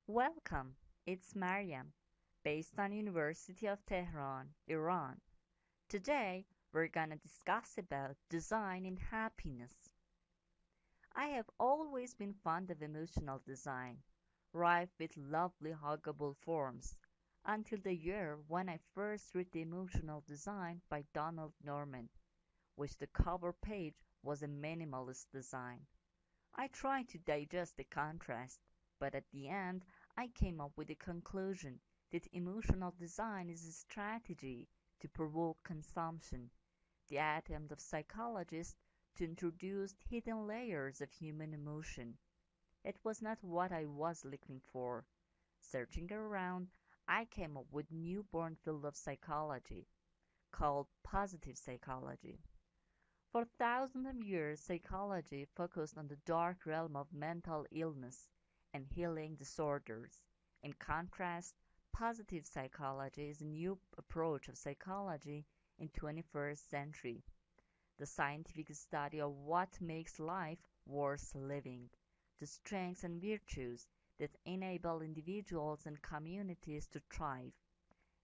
Welcome, it's Mariam, based on University of Tehran, Iran. Today, we're gonna discuss about design and happiness. I have always been fond of emotional design, rife with lovely huggable forms, until the year when I first read The Emotional Design by Donald Norman, which the cover page was a minimalist design. I tried to digest the contrast, but at the end I came up with the conclusion that emotional design is a strategy to provoke consumption, the attempt of psychologists to introduce hidden layers of human emotion. It was not what I was looking for. Searching around, I came up with a newborn field of psychology called positive psychology. For thousands of years, psychology focused on the dark realm of mental illness and healing disorders. In contrast, positive psychology is a new approach of psychology in 21st century, the scientific study of what makes life worth living, the strengths and virtues that enable individuals and communities to thrive.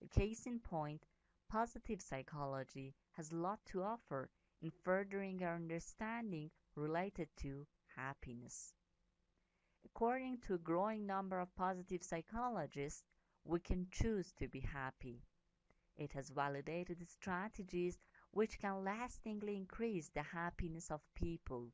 A case in point, positive psychology has a lot to offer in furthering our understanding related to happiness. According to a growing number of positive psychologists, we can choose to be happy. It has validated strategies which can lastingly increase the happiness of people.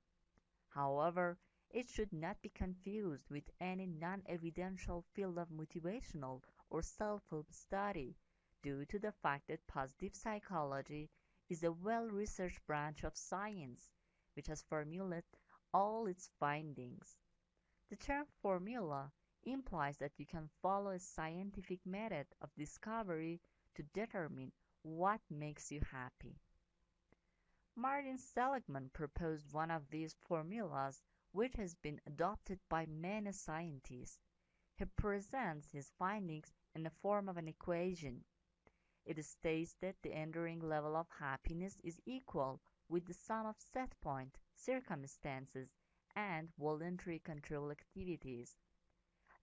However, it should not be confused with any non-evidential field of motivational or self-help study, due to the fact that positive psychology is a well-researched branch of science, which has formulated all its findings. The term formula implies that you can follow a scientific method of discovery to determine what makes you happy. Martin Seligman proposed one of these formulas, which has been adopted by many scientists. He presents his findings in the form of an equation. It states that the enduring level of happiness is equal with the sum of set point, circumstances, and voluntary control activities.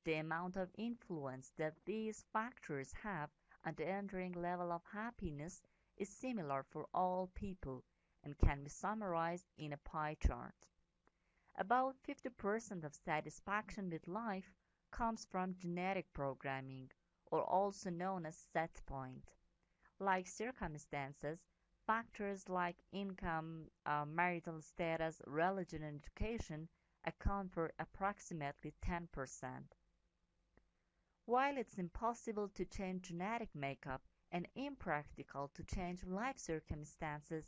The amount of influence that these factors have on the enduring level of happiness is similar for all people and can be summarized in a pie chart. About 50% of satisfaction with life comes from genetic programming, or also known as set point. Like circumstances, factors like income, marital status, religion, and education account for approximately 10%. While it's impossible to change genetic makeup and impractical to change life circumstances,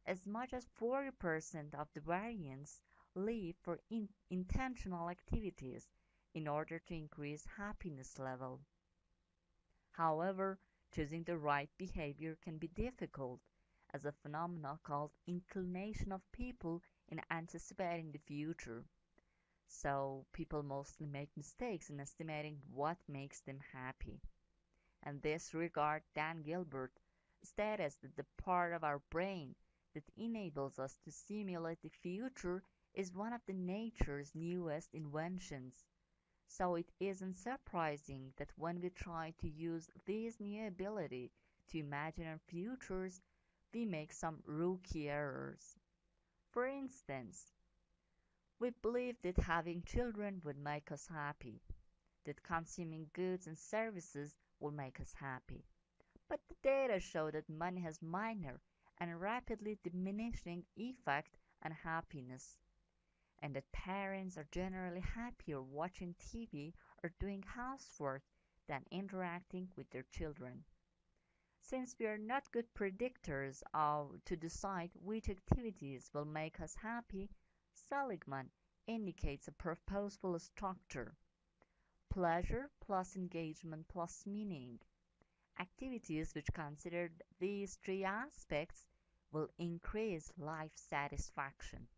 as much as 40% of the variants leave for intentional activities in order to increase happiness level. However, choosing the right behavior can be difficult, as a phenomenon called inclination of people in anticipating the future. So people mostly make mistakes in estimating what makes them happy. In this regard, Dan Gilbert states that the part of our brain that enables us to simulate the future is one of the nature's newest inventions. So it isn't surprising that when we try to use this new ability to imagine our futures, we make some rookie errors. For instance, we believe that having children would make us happy, that consuming goods and services will make us happy. But the data show that money has minor and rapidly diminishing effect on happiness, and that parents are generally happier watching TV or doing housework than interacting with their children. Since we are not good predictors of to decide which activities will make us happy, Seligman indicates a purposeful structure: pleasure plus engagement plus meaning. Activities which consider these three aspects will increase life satisfaction.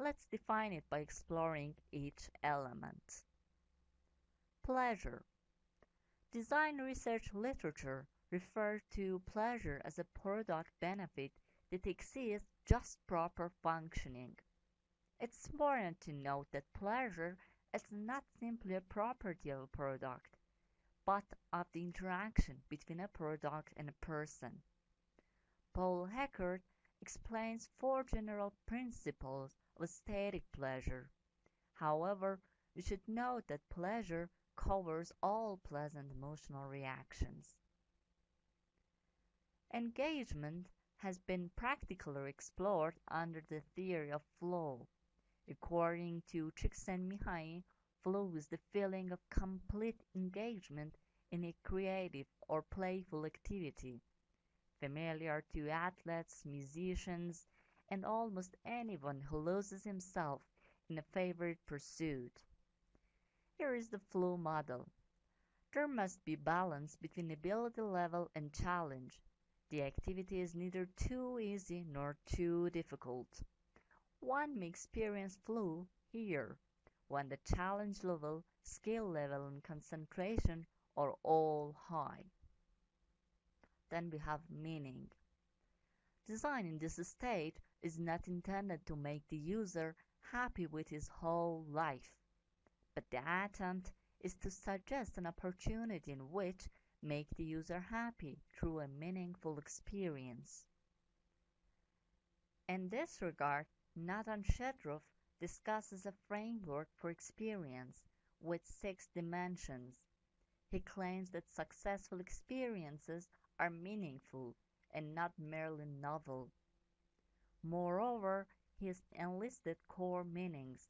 Let's define it by exploring each element. Pleasure. Design research literature refers to pleasure as a product benefit that exceeds just proper functioning. It's important to note that pleasure It's not simply a property of a product, but of the interaction between a product and a person. Paul Heckert explains four general principles of aesthetic pleasure. However, we should note that pleasure covers all pleasant emotional reactions. Engagement has been practically explored under the theory of flow. According to Csikszentmihalyi, flow is the feeling of complete engagement in a creative or playful activity, familiar to athletes, musicians, and almost anyone who loses himself in a favorite pursuit. Here is the flow model. There must be balance between ability level and challenge. The activity is neither too easy nor too difficult. One may experience flow here when the challenge level, skill level, and concentration are all high. Then we have meaning. Design in this state is not intended to make the user happy with his whole life, but the attempt is to suggest an opportunity in which make the user happy through a meaningful experience. In this regard, Nathan Shedroff discusses a framework for experience with 6 dimensions. He claims that successful experiences are meaningful and not merely novel. Moreover, he has enlisted core meanings,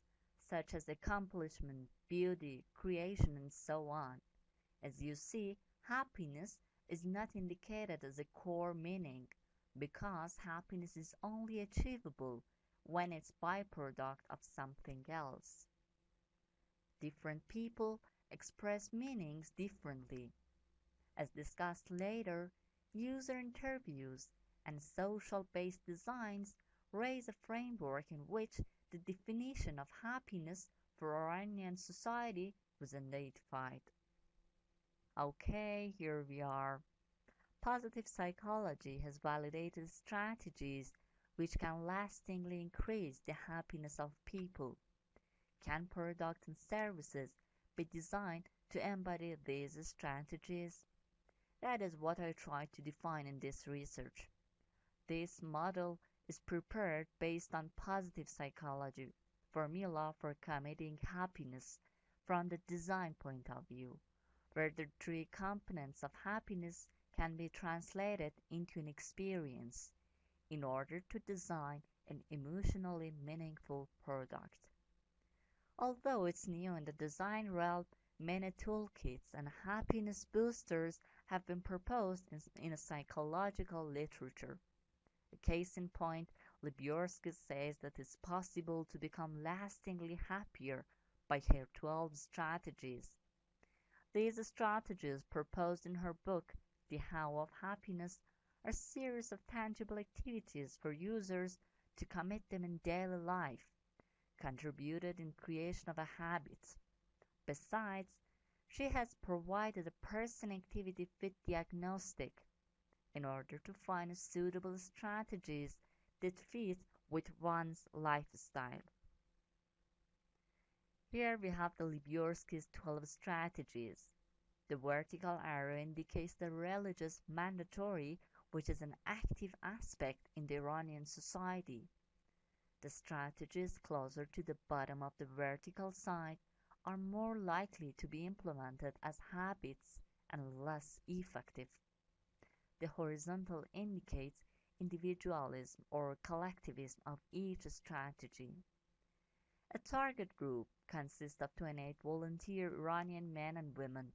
such as accomplishment, beauty, creation, and so on. As you see, happiness is not indicated as a core meaning, because happiness is only achievable when it's byproduct of something else. Different people express meanings differently. As discussed later, user interviews and social-based designs raise a framework in which the definition of happiness for Iranian society was identified. Okay, here we are. Positive psychology has validated strategies which can lastingly increase the happiness of people. Can products and services be designed to embody these strategies? That is what I try to define in this research. This model is prepared based on positive psychology, formula for committing happiness from the design point of view, where the 3 components of happiness can be translated into an experience in order to design an emotionally meaningful product. Although it's new in the design realm, many toolkits and happiness boosters have been proposed in psychological literature. A case in point, Libiorsky says that it's possible to become lastingly happier by her 12 strategies. These strategies proposed in her book, The How of Happiness, are a series of tangible activities for users to commit them in daily life, contributed in creation of a habit. Besides, she has provided a person activity fit diagnostic in order to find suitable strategies that fit with one's lifestyle. Here we have the Libiorsky's 12 strategies. The vertical arrow indicates the religious mandatory, which is an active aspect in the Iranian society. The strategies closer to the bottom of the vertical side are more likely to be implemented as habits and less effective. The horizontal indicates individualism or collectivism of each strategy. A target group consists of 28 volunteer Iranian men and women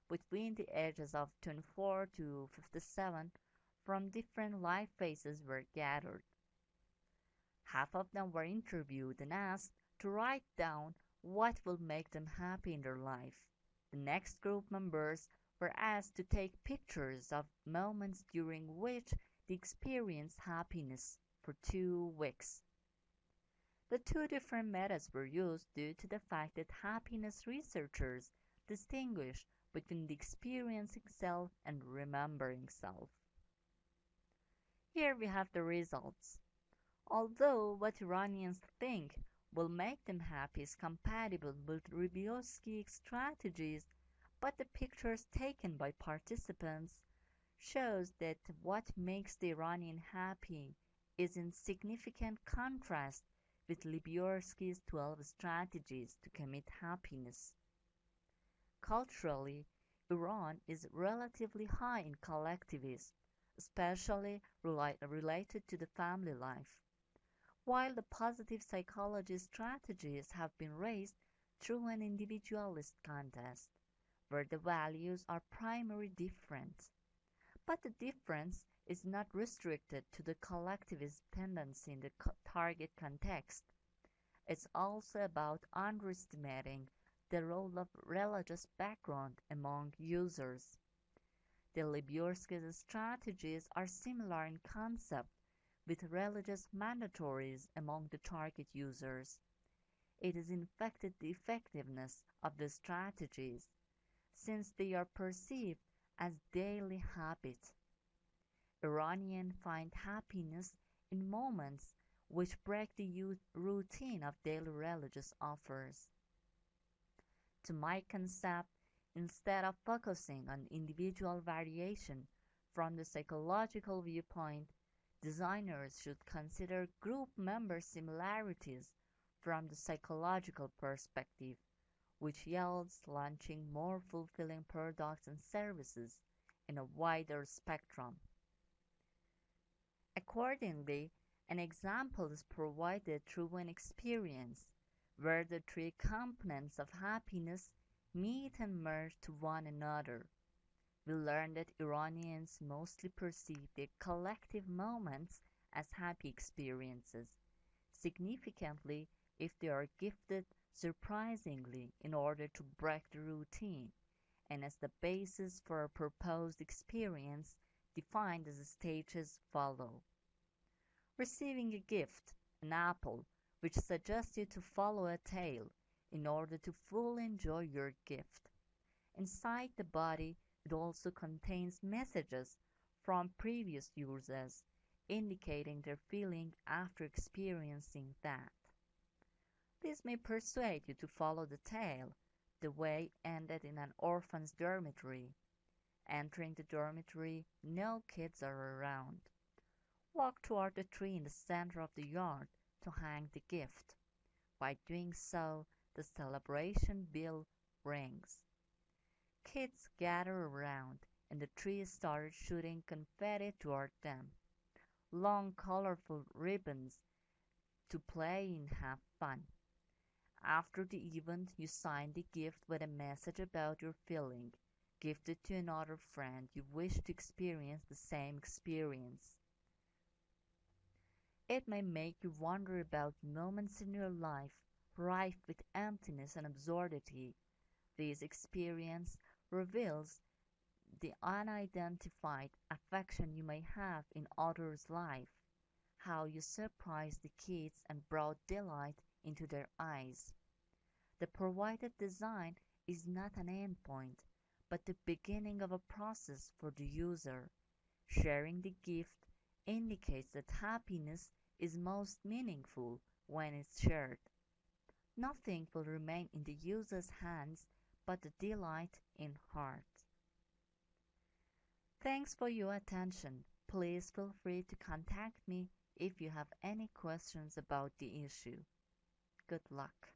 between the ages of 24 to 57 from different life phases were gathered. Half of them were interviewed and asked to write down what will make them happy in their life. The next group members were asked to take pictures of moments during which they experienced happiness for 2 weeks. The 2 different methods were used due to the fact that happiness researchers distinguish between the experiencing self and remembering self. Here we have the results. Although what Iranians think will make them happy is compatible with Rybowski strategies, but the pictures taken by participants shows that what makes the Iranian happy is in significant contrast with Libyorski's 12 strategies to commit happiness. Culturally, Iran is relatively high in collectivism, especially related to the family life, while the positive psychology strategies have been raised through an individualist context, where the values are primarily different. But the difference is not restricted to the collectivist tendency in the target context. It's also about underestimating the role of religious background among users. The Libyorski strategies are similar in concept with religious mandatories among the target users. It is in fact the effectiveness of the strategies, since they are perceived as daily habits. Iranians find happiness in moments which break the routine of daily religious offers. To my concept, instead of focusing on individual variation from the psychological viewpoint, designers should consider group member similarities from the psychological perspective, which yields launching more fulfilling products and services in a wider spectrum. Accordingly, an example is provided through an experience where the three components of happiness meet and merge to one another. We learn that Iranians mostly perceive their collective moments as happy experiences, significantly if they are gifted surprisingly in order to break the routine, and as the basis for a proposed experience defined as the stages follow. Receiving a gift, an apple, which suggests you to follow a tail in order to fully enjoy your gift. Inside the body, it also contains messages from previous users indicating their feeling after experiencing that. This may persuade you to follow the tail. The way ended in an orphan's dormitory. Entering the dormitory, no kids are around. Walk toward the tree in the center of the yard to hang the gift. By doing so, the celebration bell rings. Kids gather around, and the tree starts shooting confetti toward them. Long, colorful ribbons to play and have fun. After the event, you sign the gift with a message about your feeling, gifted to another friend you wish to experience the same experience. It may make you wonder about moments in your life rife with emptiness and absurdity. This experience reveals the unidentified affection you may have in others' life, how you surprised the kids and brought delight into their eyes. The provided design is not an endpoint, but the beginning of a process for the user. Sharing the gift indicates that happiness is most meaningful when it's shared. Nothing will remain in the user's hands but the delight in heart. Thanks for your attention. Please feel free to contact me if you have any questions about the issue. Good luck.